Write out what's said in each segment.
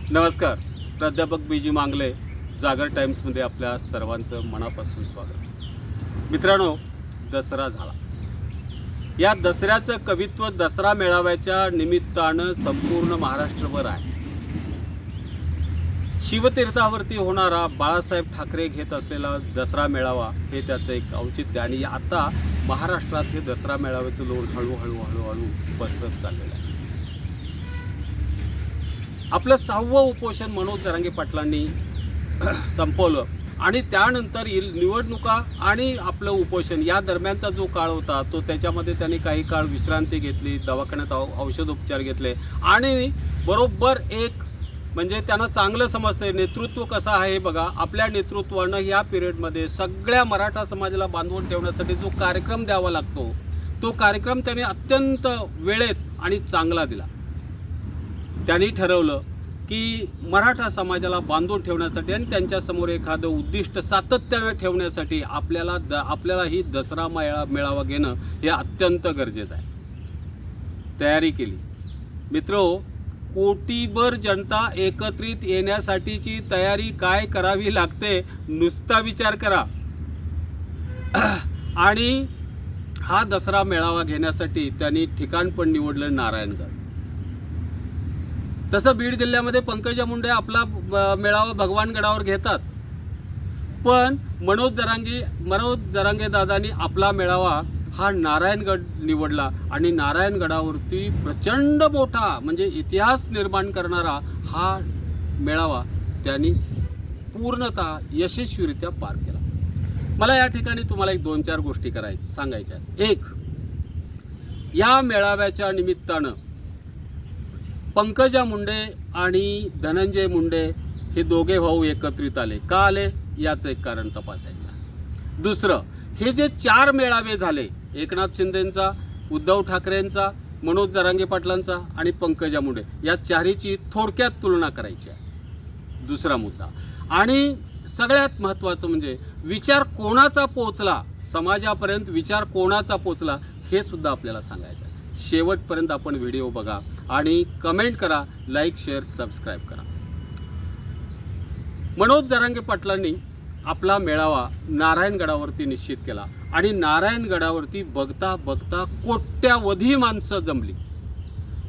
नमस्कार. प्राध्यापक BG मांगले, जागर टाइम्समध्ये आपल्या सर्वांचं मनापासून स्वागत. मित्रांनो, दसरा झाला. या दसऱ्याचं कवित्व दसरा मेळाव्याच्या निमित्तानं संपूर्ण महाराष्ट्रभर आहे. शिवतीर्थावरती होणारा बाळासाहेब ठाकरे घेत असलेला दसरा मेळावा हे त्याचं एक औचित्य, आणि आता महाराष्ट्रात हे दसरा मेळाव्याचं लोण हळूहळू पसरत चाललेलं आहे. आपलं 6वं उपोषण मनोज जरांगे पाटलांनी संपवलं, आणि त्यानंतर निवडणुका आणि आपलं उपोषण या दरम्यानचा जो काळ होता तो त्याच्यामध्ये त्यांनी काही काळ विश्रांती घेतली, दवाखान्यात औषधोपचार घेतले, आणि बरोबर म्हणजे त्यांना चांगलं समजतंय नेतृत्व कसं आहे. बघा, आपल्या नेतृत्वानं या पिरियडमध्ये सगळ्या मराठा समाजाला बांधवून ठेवण्यासाठी जो कार्यक्रम द्यावा लागतो तो कार्यक्रम त्यांनी अत्यंत वेळेत आणि चांगला दिला. त्यांनी ठरवलं की मराठा समाजाला बांधून ठेवण्यासाठी आणि त्यांच्यासमोर एखादं उद्दिष्ट सातत्यानं ठेवण्यासाठी आपल्याला ही दसरा मेळावा घेणं हे अत्यंत गरजेचं आहे. तयारी केली. मित्रो, कोटीभर जनता एकत्रित येण्यासाठीची तयारी काय करावी लागते नुसता विचार करा. आणि हा दसरा मेळावा घेण्यासाठी त्यांनी ठिकाण पण निवडलं नारायणगड. तसं बीड जिल्ह्यामध्ये पंकजा मुंडे आपला मेळावा भगवानगडावर घेतात, पण मनोज जरांगे दादांनी आपला मेळावा हा नारायणगड निवडला, आणि नारायणगडावरती प्रचंड मोठा म्हणजे इतिहास निर्माण करणारा हा मेळावा त्यांनी पूर्णतः यशस्वीरित्या पार केला. मला या ठिकाणी तुम्हाला 2-4 गोष्टी सांगायच्या. एक, या मेळाव्याच्या निमित्तानं पंकजा मुंडे आणि धनंजय मुंडे हे दोघे भाऊ एकत्रित आले. का आले याचं एक कारण तपासायचं. दुसरं, हे जे 4 मेळावे झाले, एकनाथ शिंदेंचा, उद्धव ठाकरेंचा, मनोज जरांगे पाटलांचा आणि पंकजा मुंडे, या चारीची थोडक्यात तुलना करायची आहे. दुसरा मुद्दा, आणि सगळ्यात महत्त्वाचं म्हणजे विचार कोणाचा पोचला, समाजापर्यंत विचार कोणाचा पोचला हे सुद्धा आपल्याला सांगायचं आहे. शेवटपर्यंत आपण व्हिडिओ बघा आणि कमेंट करा, लाईक, शेअर, सबस्क्राईब करा. मनोज जरांगे पाटलांनी आपला मेळावा नारायणगडावरती निश्चित केला, आणि नारायणगडावरती बघता बघता कोट्यावधी माणसं जमली.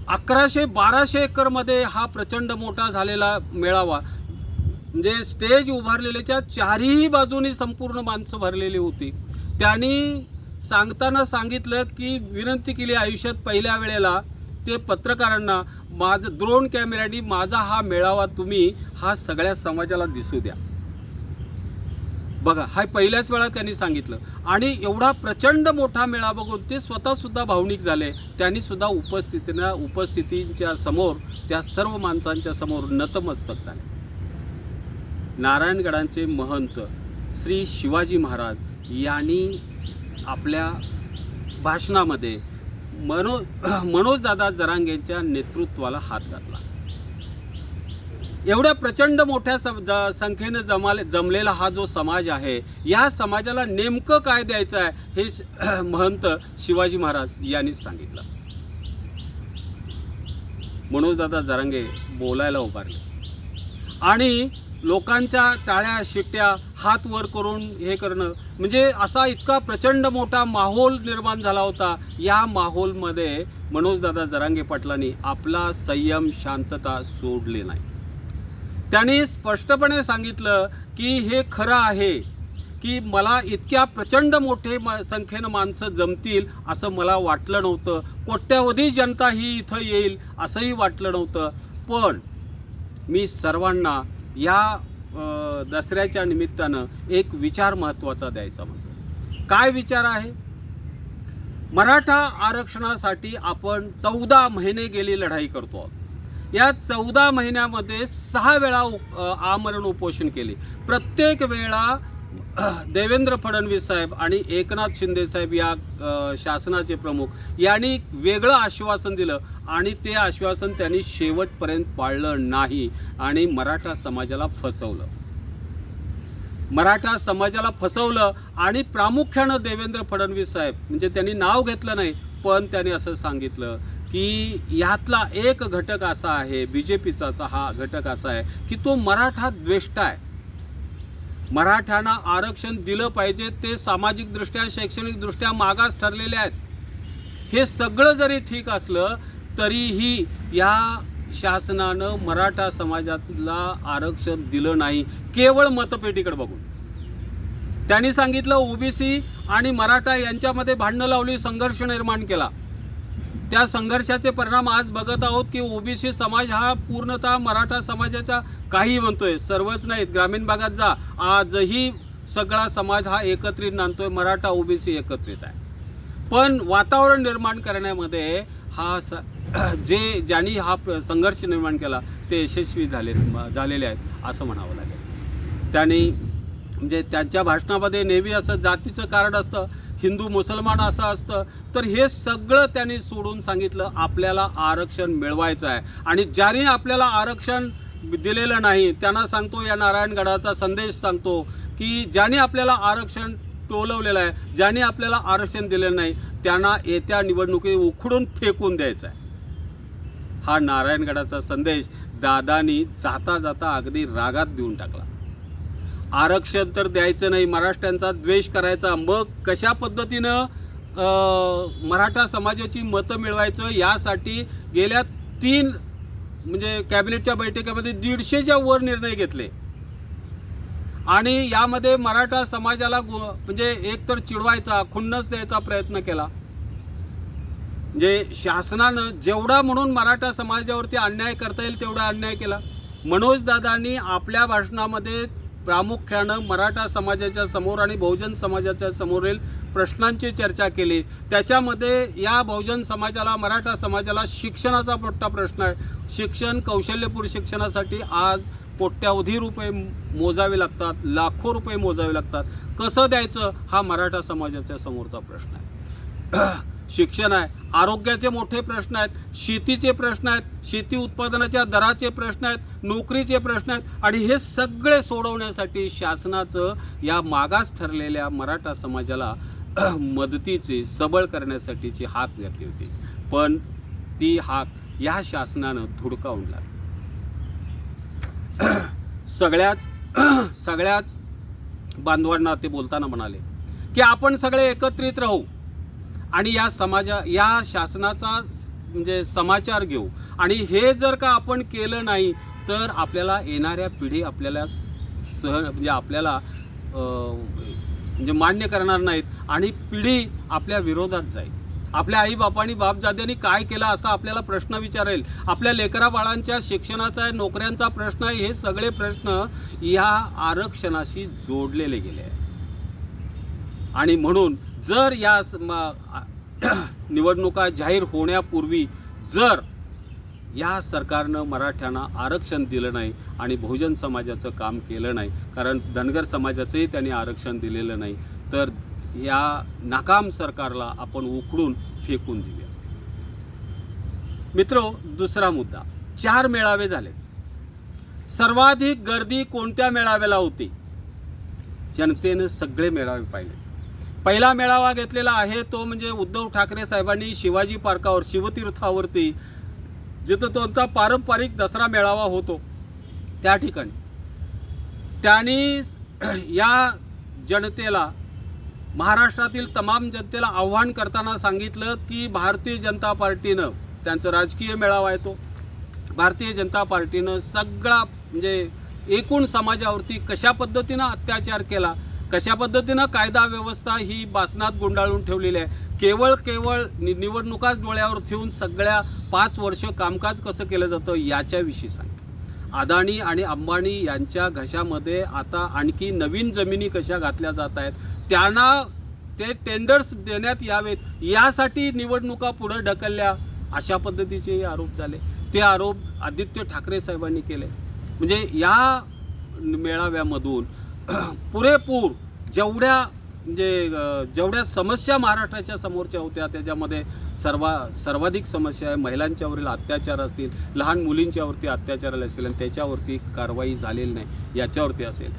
1100-1200 एकरमध्ये हा प्रचंड मोठा झालेला मेळावा, म्हणजे स्टेज उभारलेल्याच्या चारही बाजूनी संपूर्ण माणसं भरलेली होती. त्यांनी सांगताना सांगितलं की विनंती केली आयुष्यात पहिल्या वेळेला ते पत्रकारांना, माझं ड्रोन कॅमेऱ्यानी माझा हा मेळावा तुम्ही हा सगळ्या समाजाला दिसू द्या. बघा, हा पहिल्याच वेळा त्यांनी सांगितलं, आणि एवढा प्रचंड मोठा मेळावा बघून ते स्वतःसुद्धा भावनिक झाले. त्यांनी सुद्धा उपस्थितींच्या समोर, त्या सर्व माणसांच्या समोर नतमस्तक झाले. नारायणगडांचे महंत श्री शिवाजी महाराज यांनी आपल्या भाषणामध्ये मनोजदादा जरांगेंच्या नेतृत्वाला हात घातला. एवढ्या प्रचंड मोठ्या संख्येने जमलेला हा जो समाज आहे, या समाजाला नेमकं काय द्यायचं आहे हे महंत शिवाजी महाराज यांनी सांगितलं. मनोजदादा जरांगे बोलायला उभारले, आणि लोकांच्या टाळ्या शिट्ट्या हात वर करून हे करणं, म्हणजे असा इतका प्रचंड मोठा माहोल निर्माण झाला होता. या माहोलमध्ये मनोजदादा जरांगे पाटलांनी आपला संयम, शांतता सोडली नाही. त्यांनी स्पष्टपणे सांगितलं की हे खरं आहे की मला इतक्या प्रचंड मोठे संख्येनं माणसं जमतील असं मला वाटलं नव्हतं, कोट्यावधी जनता ही इथं येईल असंही वाटलं नव्हतं, पण मी सर्वांना या दसऱ्याच्या निमित्तानं एक विचार महत्त्वाचा द्यायचा म्हणतो. काय विचार आहे? मराठा आरक्षणासाठी आपण 14 महिने गेली लढाई करतो आहोत. या 14 महिन्यामध्ये 6 वेळा आमरण उपोषण केले. प्रत्येक वेळा देवेंद्र फडणवीस साहेब आणि एकनाथ शिंदे साहेब या शासनाचे प्रमुख यांनी वेगळं आश्वासन दिलं, आणि ते आश्वासन त्यांनी शेवटपर्यंत पाळलं नाही, आणि मराठा समाजाला फसवलं. आणि प्रामुख्यानं देवेंद्र फडणवीस साहेब, म्हणजे त्यांनी नाव घेतलं नाही, पण त्यांनी असं सांगितलं की यातला एक घटक असा आहे, BJPचा हा घटक असा आहे की तो मराठा द्वेष्टा आहे. मराठ्यांना आरक्षण दिलं पाहिजे, ते सामाजिकदृष्ट्या शैक्षणिकदृष्ट्या मागास ठरलेले आहेत. हे सगळं जरी ठीक असलं तरीही या शासनानं मराठा समाजाला आरक्षण दिलं नाही, केवळ मतपेटीकडे बघून. त्यांनी सांगितलं ओबीसी आणि मराठा यांच्यामध्ये भांडणं लावली, संघर्ष निर्माण केला. त्या संघर्षाचे परिणाम आज बघत आहोत की ओबीसी समाज हा पूर्णतः मराठा समाजाच्या काही म्हणतोय, सर्वच नाहीत, ग्रामीण भागात जा, आजही सगळा समाज हा एकत्रित नांदतोय, मराठा ओबीसी एकत्रित आहे. पण वातावरण निर्माण करण्यामध्ये ज्यांनी हा संघर्ष निर्माण केला ते यशस्वी झालेले आहेत असं म्हणावं लागेल. त्यांनी म्हणजे त्यांच्या भाषणामध्ये नेहमी असं जातीचं कारण असतं, हिंदू मुसलमान असं असतं, तर हे सगळं त्यांनी सोडून सांगितलं आपल्याला आरक्षण मिळवायचं आहे. आणि ज्यांनी आपल्याला आरक्षण दिलेलं नाही त्यांना सांगतो, या नारायणगडाचा संदेश सांगतो की ज्यांनी आपल्याला आरक्षण टोलवलेलं आहे, ज्यांनी आपल्याला आरक्षण दिलेलं नाही त्यांना येत्या निवडणुकीत उखडून फेकून द्यायचं आहे. हा नारायणगडाचा संदेश दादानी जाता जाता अगदी रागात देऊन टाकला. आरक्षण तर द्यायचं नाही, महाराष्ट्रांचा द्वेष करायचा, मग कशा पद्धतीनं मराठा समाजाची मतं मिळवायचं यासाठी गेल्या 3 म्हणजे कॅबिनेटच्या बैठकीमध्ये 150च्या वर निर्णय घेतले. आणि यामध्ये मराठा समाजाला म्हणजे एकतर चिडवायचा, खुन्नस द्यायचा प्रयत्न केला. जे शासनानं जेवढा म्हणून मराठा समाजावरती अन्याय करता येईल तेवढा अन्याय केला. मनोज दादांनी आपल्या भाषणामध्ये प्रामुख्यानं मराठा समाजाच्या समोर आणि बहुजन समाजाच्या समोरील प्रश्नांची चर्चा केली. त्याच्यामध्ये या बहुजन समाजाला, मराठा समाजाला शिक्षणाचा मोठा प्रश्न आहे. शिक्षण, कौशल्यपूर्ण शिक्षणासाठी आज कोट्यावधी रुपये मोजावे लागतात, लाखो रुपये मोजावे लागतात. कसं द्यायचं हा मराठा समाजाच्या समोरचा प्रश्न आहे. शिक्षण आहे, आरोग्याचे मोठे प्रश्न आहेत, शेतीचे प्रश्न आहेत, शेती उत्पादनाच्या दराचे प्रश्न आहेत, नोकरीचे प्रश्न आहेत. आणि हे सगळे सोडवण्यासाठी शासनाचं या मागास ठरलेल्या मराठा समाजाला मदतीची, सबळ करण्यासाठीची हाक घेतली होती. पण ती हाक या शासनानं धुडकावून लावली. सगळ्याच बांधवांना ते बोलताना म्हणाले की आपण सगळे एकत्रित राहू आणि या शासनाचा म्हणजे समाचार घेऊ. आणि हे जर का आपण केलं नाही तर आपल्याला येणाऱ्या पिढी आपल्याला आपल्याला म्हणजे मान्य करणार नाहीत आणि पिढी आपल्या विरोधात जाईल. आपल्या आईबापांनी, बापजाद्यांनी काय केलं असा आपल्याला प्रश्न विचारेल. आपल्या लेकरा बाळांच्या शिक्षणाचा आहे, नोकऱ्यांचा प्रश्न आहे. हे सगळे प्रश्न या आरक्षणाशी जोडलेले गेले आहेत. आणि म्हणून जर या निवडणुका जाहीर होण्यापूर्वी जर या सरकारनं मराठ्यांना आरक्षण दिलं नाही आणि बहुजन समाजाचं काम केलं नाही, कारण धनगर समाजाचंही त्यांनी आरक्षण दिलेलं नाही, तर या नाकाम सरकारला आपण उखडून फेकून देऊया. मित्रो, दुसरा मुद्दा, 4 मेळावे झाले. सर्वाधिक गर्दी कोणत्या मेळाव्याला होती? जनतेनं सगळे मेळावे पाहिले. पहिला मेळावा घेतलेला आहे तो म्हणजे उद्धव ठाकरे साहेबांनी शिवाजी पार्कावर, शिवतीर्थावरती, जिथं त्यांचा पारंपरिक दसरा मेळावा होतो त्या ठिकाणी त्यांनी या जनतेला, महाराष्ट्रातील तमाम जनतेला आव्हान करताना सांगितलं की भारतीय जनता पार्टीनं, त्यांचं राजकीय मेळावा आहे तो, भारतीय जनता पार्टीनं सगळा म्हणजे एकूण समाजावरती कशा पद्धतीनं अत्याचार केला, कशा पद्धतीनं कायदा व्यवस्था ही बासनात गुंडाळून ठेवलेली आहे. केवळ निवडणुकाच डोळ्यावर ठेवून सगळ्या 5 वर्ष कामकाज कसं केलं जातं याच्याविषयी सांग. अदानी आणि अंबानी यांच्या घशामध्ये आता आणखी नवीन जमिनी कशा घातल्या जात आहेत, त्यांना ते टेंडर्स देण्यात यावेत यासाठी निवडणुका पुढे ढकलल्या, अशा पद्धतीचे आरोप झाले. ते आरोप आदित्य ठाकरे साहेबांनी केले. म्हणजे या मेळाव्यामधून पुरेपूर जेवढ्या समस्या महाराष्ट्राच्या समोरच्या होत्या त्याच्यामध्ये सर्वाधिक समस्या आहे महिलांच्यावरील अत्याचार असतील, लहान मुलींच्यावरती अत्याचार असतील आणि त्याच्यावरती कारवाई झालेली नाही याच्यावरती असेल.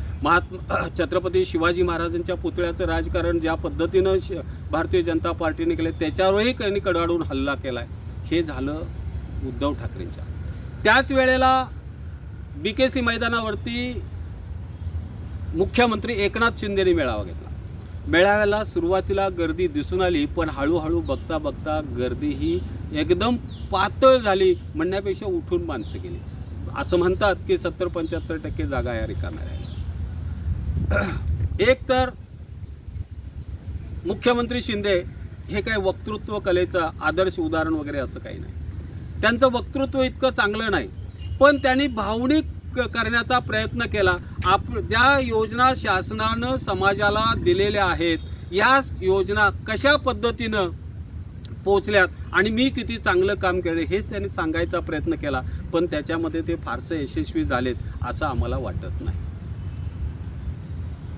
छत्रपती शिवाजी महाराजांच्या पुतळ्याचं राजकारण ज्या पद्धतीनं भारतीय जनता पार्टीने केले त्याच्यावरही त्यांनी कडाडून हल्ला केला आहे. हे झालं उद्धव ठाकरेंच्या. त्याच वेळेला BKC मैदानावरती मुख्यमंत्री एकनाथ शिंदेने मेळावा घेतला. मेळाव्याला सुरुवातीला गर्दी दिसून आली, पण हळूहळू बघता बघता गर्दी ही एकदम पातळ झाली, म्हणण्यापेक्षा उठून माणसं गेली. असं म्हणतात की 70-75% जागा या रिकाम्या राहिल्या. एक तर मुख्यमंत्री शिंदे हे काय वक्तृत्व कलेचं आदर्श उदाहरण वगैरे असं काही नाही. त्यांचं वक्तृत्व इतकं चांगलं नाही, पण त्यांनी भावनिक करण्याचा प्रयत्न केला. ज्या योजना शासनानं समाजाला दिलेल्या आहेत, या योजना कशा पद्धतीनं पोचल्यात आणि मी किती चांगलं काम केलं हेच त्यांनी सांगायचा प्रयत्न केला, पण त्याच्यामध्ये ते फारसे यशस्वी झालेत असं आम्हाला वाटत नाही.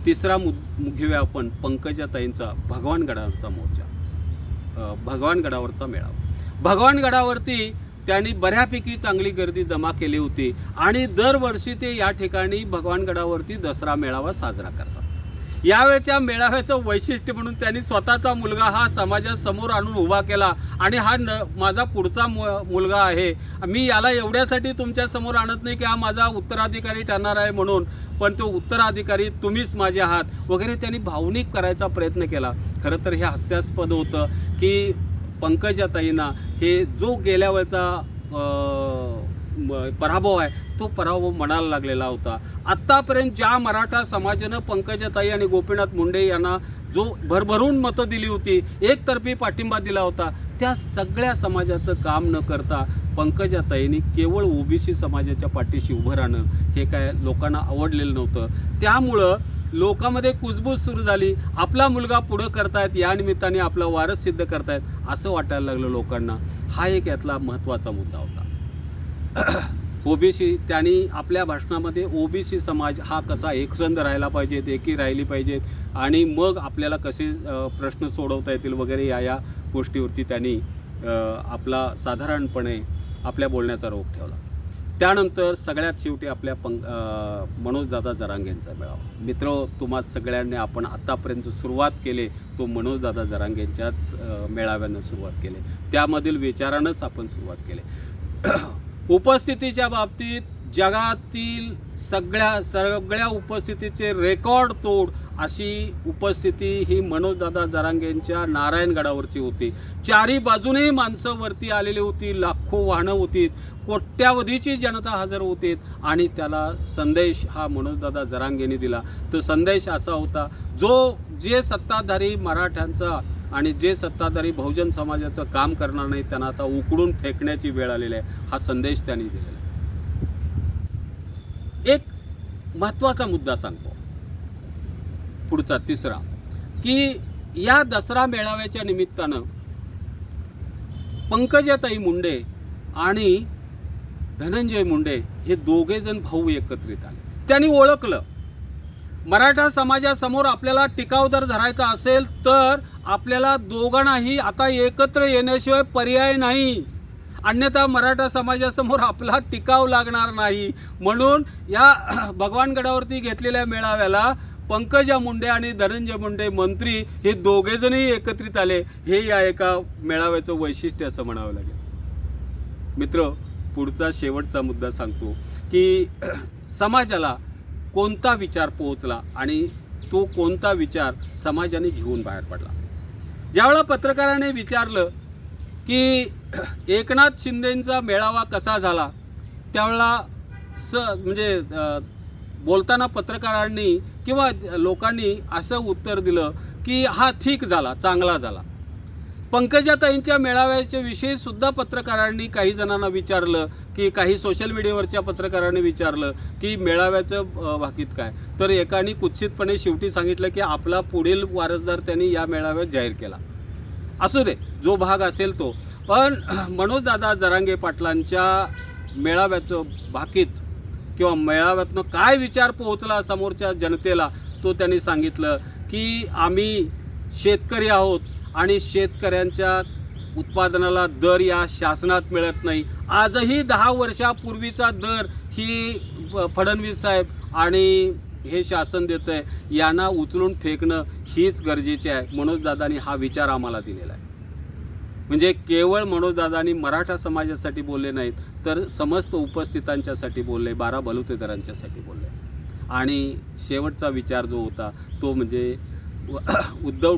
तिसरा घेऊया आपण पंकजाताईंचा भगवानगडावरचा मोर्चा, भगवानगडावरचा मेळावा. भगवानगडावरती त्यांनी बऱ्यापैकी चांगली गर्दी जमा केली होती आणि दरवर्षी ते या ठिकाणी भगवानगडावरती दसरा मेळावा साजरा करतात. यावेळच्या मेळाव्याचं वैशिष्ट्य म्हणून त्यांनी स्वतःचा मुलगा हा समाजासमोर आणून उभा केला आणि हा माझा पुढचा मुलगा आहे, मी याला एवढ्यासाठी तुमच्या समोर आणत नाही की हा माझा उत्तराधिकारी ठरणार आहे म्हणून, पण तो उत्तराधिकारी तुम्हीच माझे आहात वगैरे त्यांनी भावनिक करायचा प्रयत्न केला. खरं तर हे हास्यास्पद होतं की पंकजाताईंना हे जो गेल्या वेळचा पराभव आहे तो पराभव म्हणायला लागलेला होता. आत्तापर्यंत ज्या मराठा समाजानं पंकजाताई आणि गोपीनाथ मुंडे यांना जो भरभरून मतं दिली होती, एकतर्फी पाठिंबा दिला होता, त्या सगळ्या समाजाचं काम न करता पंकजाताईंनी केवळ OBC समाजाच्या पाठीशी उभं राहणं हे काय लोकांना आवडलेलं नव्हतं. त्यामुळं लोकांमध्ये कुजबूज सुरू झाली. आपला मुलगा पुढं करतायत, या निमित्ताने आपला वारस सिद्ध करतायत असं वाटायला लागलं लोकांना. हा एक यातला महत्त्वाचा मुद्दा होता. OBC त्यांनी आपल्या भाषणामध्ये OBC समाज हा कसा एकसंध राहायला पाहिजेत, एकी राहिली पाहिजेत आणि मग आपल्याला कसे प्रश्न सोडवता येतील वगैरे या गोष्टीवरती त्यांनी आपला साधारणपणे आपल्या बोलण्याचा रोख ठेवला. त्यानंतर सगळ्यात शेवटी आपल्या मनोजदादा जरांगेंचा मेळावा. मित्र, तुम्हा सगळ्यांनी आपण आत्तापर्यंत सुरुवात केली तो मनोजदादा जरांगेंच्याच मेळाव्यानं सुरुवात केली, त्यामधील विचारानंच आपण सुरुवात केली. उपस्थितीच्या बाबतीत जगातील सगळ्या उपस्थितीचे रेकॉर्ड तोड अशी उपस्थिती ही मनोजदादा जरांगेंच्या नारायणगडावरची होती. चारी बाजूने माणसं वरती आलेली होती, लाखो वाहनं होती, कोट्यावधीची जनता हजर होती आणि त्याला संदेश हा मनोजदादा जरांगेंनी दिला. तो संदेश असा होता, जे सत्ताधारी मराठ्यांचा आणि जे सत्ताधारी बहुजन समाजाचं काम करणार नाही त्यांना आता उकडून फेकण्याची वेळ आलेली आहे, हा संदेश त्यांनी दिलेला आहे. एक महत्त्वाचा मुद्दा सांगतो पुढचा तिसरा, की या दसरा मेळाव्याच्या निमित्तानं पंकजाताई मुंडे आणि धनंजय मुंडे हे दोघेजण भाऊ एकत्रित आले. त्यांनी ओळखलं मराठा समाजासमोर आपल्याला टिकावदार धरायचा असेल तर आपल्याला दोघांनाही आता एकत्र येण्याशिवाय पर्याय नाही, अन्यथा मराठा समाजासमोर आपला टिकाव लागणार नाही. म्हणून या भगवानगडावरती घेतलेल्या मेळाव्याला पंकजा मुंडे आणि धनंजय मुंडे मंत्री हे दोघेजणही एकत्रित आले. हे या एका मेळाव्याचं वैशिष्ट्य असं म्हणावं लागेल. मित्र, पुढचा शेवटचा मुद्दा सांगतो की समाजाला कोणता विचार पोहोचला आणि तो कोणता विचार समाजाने घेऊन बाहेर पडला. ज्यावेळेला पत्रकाराने विचारलं की एकनाथ शिंदेंचा मेळावा कसा झाला, त्यावेळेला म्हणजे बोलताना पत्रकारांनी किंवा लोकांनी असं उत्तर दिलं की हा ठीक झाला, चांगला झाला. पंकजाताईंच्या मेळाव्याच्या विषयी सुद्धा पत्रकारांनी काही जणांना विचारलं की काही सोशल मीडियावरच्या पत्रकारांनी विचारलं की मेळाव्याचं बाकीत काय, तर एकाने कुत्सितपणे शेवटी सांगितलं की आपला पुढील वारसदार त्यांनी या मेळाव्यात जाहीर केला. असू दे, जो भाग असेल तो. पण मनोजदादा जरांगे पाटलांच्या मेळाव्याचं बाकीत किंवा मेळाव्यातनं काय विचार पोहोचला समोरच्या जनतेला तो त्यांनी सांगितलं की आम्ही शेतकरी आहोत आणि शेतकऱ्यांच्या उत्पादनाला दर या शासनात मिळत नाही. आजही 10 वर्षापूर्वीचा दर ही फडणवीस साहेब आणि हे शासन देतं आहे, यांना उचलून फेकणं हीच गरजेचे आहे. मनोजदादांनी हा विचार आम्हाला दिलेला आहे. म्हणजे केवळ मनोजदादांनी मराठा समाजासाठी बोलले नाहीत, तर समस्त उपस्थितांच्यासाठी बोलले, 12 बलुतेदारांच्यासाठी बोलले. आणि शेवटचा विचार जो होता तो म्हणजे उद्धव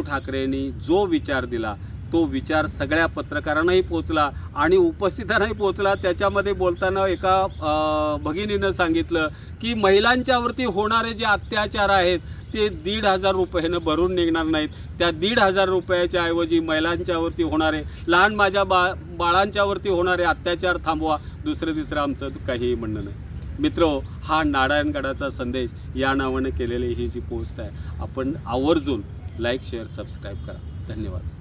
ठाकरेंनी जो विचार दिला तो विचार सगळ्या पत्रकारांनाही पोचला आणि उपस्थितांनाही पोचला. त्याच्यामध्ये बोलताना एका भगिनीनं सांगितलं की महिलांच्यावरती होणारे जे अत्याचार आहेत ते 1,500 रुपयानं भरून निघणार नाहीत. त्या 1,500 रुपयाच्या ऐवजी महिलांच्यावरती होणारे, लहान माझ्या बाळांच्यावरती होणारे अत्याचार थांबवा, दुसरं आमचं काहीही म्हणणं नाही. मित्रो, हा नारायणगडाचा संदेश या नावानं केलेली ही जी पोस्ट आहे, आपण आवर्जून लाईक, शेअर, सबस्क्राईब करा. धन्यवाद.